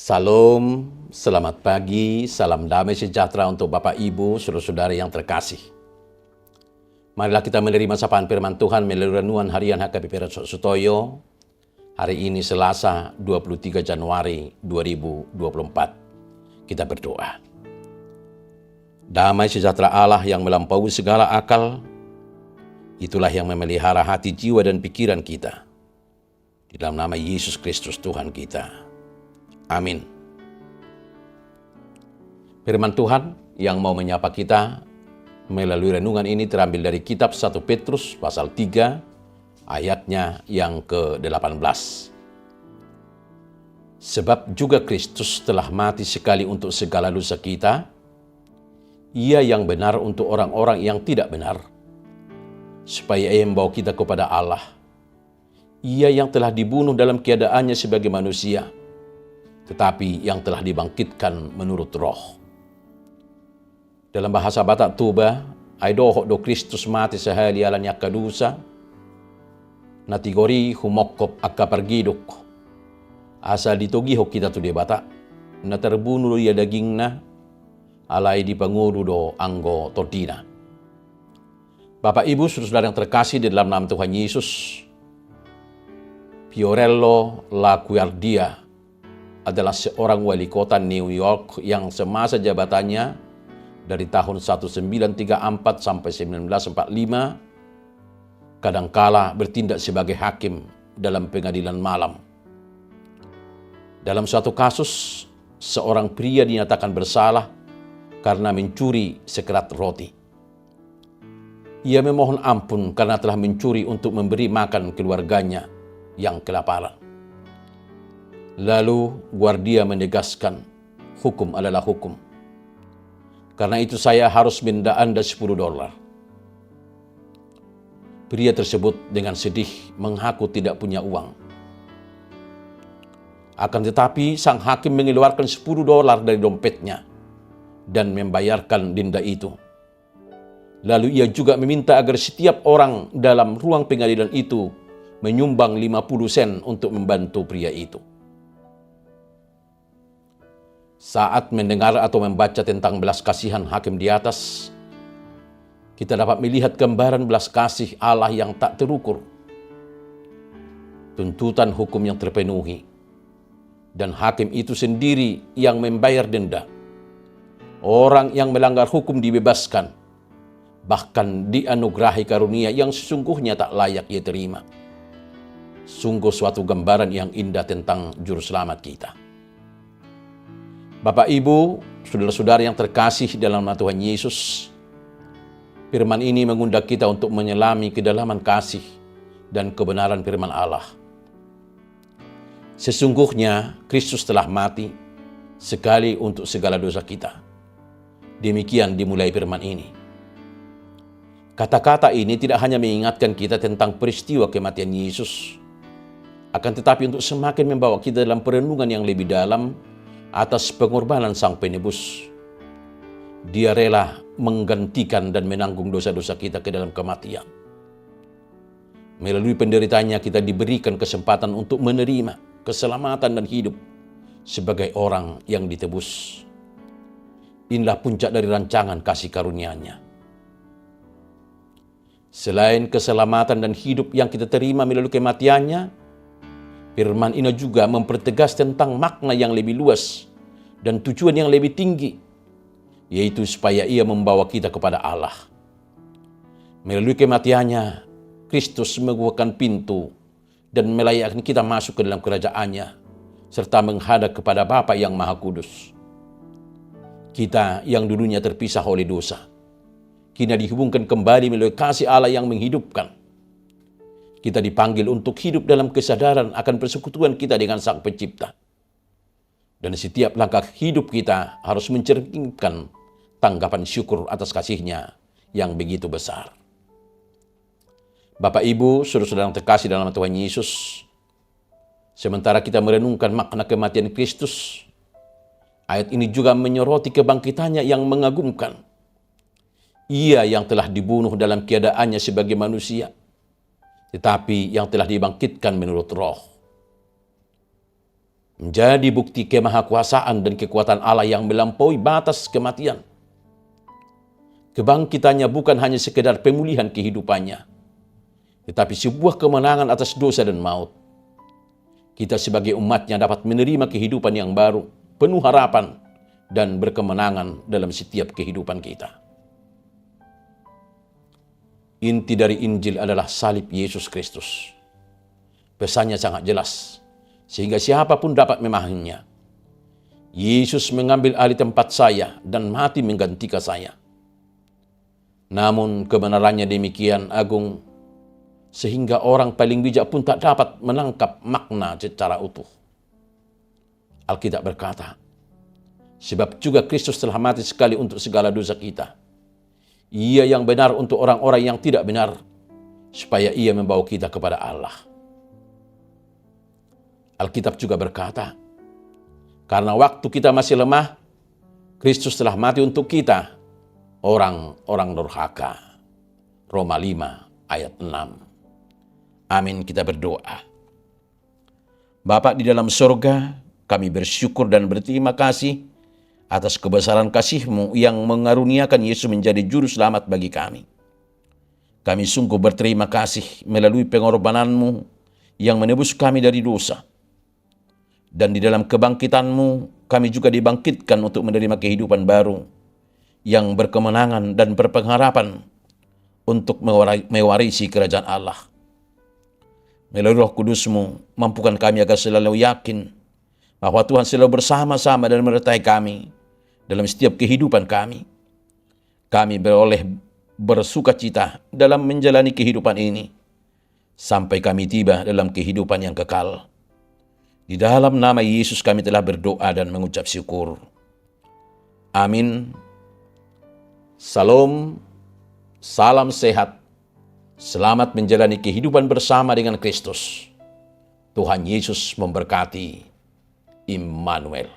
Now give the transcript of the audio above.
Salam, selamat pagi, salam damai sejahtera untuk Bapak Ibu, saudara-saudara yang terkasih. Marilah kita menerima sapaan firman Tuhan melalui renungan harian HKBP Reso Sutoyo. Hari ini Selasa 23 Januari 2024. Kita berdoa. Damai sejahtera Allah yang melampaui segala akal, itulah yang memelihara hati, jiwa, dan pikiran kita. Di dalam nama Yesus Kristus Tuhan kita. Amin. Firman Tuhan yang mau menyapa kita melalui renungan ini terambil dari kitab 1 Petrus pasal 3 ayatnya yang ke-18. Sebab juga Kristus telah mati sekali untuk segala dosa kita, Ia yang benar untuk orang-orang yang tidak benar, supaya Ia membawa kita kepada Allah. Ia yang telah dibunuh dalam keadaannya sebagai manusia, tetapi yang telah dibangkitkan menurut roh. Dalam bahasa Batak Toba, aidohok do Kristus mati sehali alanya kadusa, natigori humokop akka pergiduk. Asal ditogihok kita tu di Batak, na terbunuh ya dagingna, alai di panguru do anggo tortina. Bapak Ibu, saudara yang terkasih di dalam nama Tuhan Yesus, Fiorello Laguardia adalah seorang wali kota New York yang semasa jabatannya dari tahun 1934 sampai 1945 kadangkala bertindak sebagai hakim dalam pengadilan malam. Dalam suatu kasus, seorang pria dinyatakan bersalah karena mencuri sekerat roti. Ia memohon ampun karena telah mencuri untuk memberi makan keluarganya yang kelaparan. Lalu Guardia menegaskan, hukum adalah hukum. Karena itu saya harus minta Anda $10. Pria tersebut dengan sedih mengaku tidak punya uang. Akan tetapi sang hakim mengeluarkan $10 dari dompetnya dan membayarkan denda itu. Lalu ia juga meminta agar setiap orang dalam ruang pengadilan itu menyumbang 50 sen untuk membantu pria itu. Saat mendengar atau membaca tentang belas kasihan hakim di atas, kita dapat melihat gambaran belas kasih Allah yang tak terukur. Tuntutan hukum yang terpenuhi, dan hakim itu sendiri yang membayar denda. Orang yang melanggar hukum dibebaskan, bahkan dianugerahi karunia yang sesungguhnya tak layak ia terima. Sungguh suatu gambaran yang indah tentang Juru Selamat kita. Bapak Ibu, saudara-saudara yang terkasih dalam nama Tuhan Yesus, firman ini mengundang kita untuk menyelami kedalaman kasih dan kebenaran firman Allah. Sesungguhnya Kristus telah mati sekali untuk segala dosa kita. Demikian dimulai firman ini. Kata-kata ini tidak hanya mengingatkan kita tentang peristiwa kematian Yesus, akan tetapi untuk semakin membawa kita dalam perenungan yang lebih dalam atas pengorbanan Sang Penebus. Dia rela menggantikan dan menanggung dosa-dosa kita ke dalam kematian. Melalui penderitaannya kita diberikan kesempatan untuk menerima keselamatan dan hidup sebagai orang yang ditebus. Inilah puncak dari rancangan kasih karunia-Nya. Selain keselamatan dan hidup yang kita terima melalui kematiannya, firman ini juga mempertegas tentang makna yang lebih luas dan tujuan yang lebih tinggi, yaitu supaya Ia membawa kita kepada Allah. Melalui kematiannya, Kristus membukakan pintu dan melayakkan kita masuk ke dalam kerajaan-Nya, serta menghadap kepada Bapa yang Maha Kudus. Kita yang dulunya terpisah oleh dosa, kini dihubungkan kembali melalui kasih Allah yang menghidupkan. Kita dipanggil untuk hidup dalam kesadaran akan persekutuan kita dengan Sang Pencipta. Dan setiap langkah hidup kita harus mencerminkan tanggapan syukur atas kasih-Nya yang begitu besar. Bapak Ibu, saudara-saudara yang terkasih dalam Tuhan Yesus, sementara kita merenungkan makna kematian Kristus, ayat ini juga menyoroti kebangkitannya yang mengagumkan. Ia yang telah dibunuh dalam keadaannya sebagai manusia, tetapi yang telah dibangkitkan menurut roh. menjadi bukti kemahakuasaan dan kekuatan Allah yang melampaui batas kematian. Kebangkitannya bukan hanya sekedar pemulihan kehidupannya, tetapi sebuah kemenangan atas dosa dan maut. Kita sebagai umatnya dapat menerima kehidupan yang baru, penuh harapan, dan berkemenangan dalam setiap kehidupan kita. Inti dari Injil adalah salib Yesus Kristus. Pesannya sangat jelas, sehingga siapapun dapat memahaminya. Yesus mengambil alih tempat saya dan mati menggantikan saya. Namun kebenarannya demikian agung, sehingga orang paling bijak pun tak dapat menangkap makna secara utuh. Alkitab berkata, sebab juga Kristus telah mati sekali untuk segala dosa kita. Ia yang benar untuk orang-orang yang tidak benar, supaya ia membawa kita kepada Allah. Alkitab juga berkata, karena waktu kita masih lemah, Kristus telah mati untuk kita, orang-orang durhaka. Roma 5 ayat 6. Amin, kita berdoa. Bapa di dalam surga, kami bersyukur dan berterima kasih atas kebesaran kasih-Mu yang mengaruniakan Yesus menjadi juru selamat bagi kami. Kami sungguh berterima kasih melalui pengorbanan-Mu yang menebus kami dari dosa. Dan di dalam kebangkitan-Mu, kami juga dibangkitkan untuk menerima kehidupan baru yang berkemenangan dan berpengharapan untuk mewarisi kerajaan Allah. Melalui Roh Kudus-Mu, mampukan kami agar selalu yakin bahwa Tuhan selalu bersama-sama dan menyertai kami dalam setiap kehidupan kami. Kami beroleh bersukacita dalam menjalani kehidupan ini sampai kami tiba dalam kehidupan yang kekal. Di dalam nama Yesus kami telah berdoa dan mengucap syukur. Amin. Salam, salam sehat. Selamat menjalani kehidupan bersama dengan Kristus. Tuhan Yesus memberkati. Immanuel.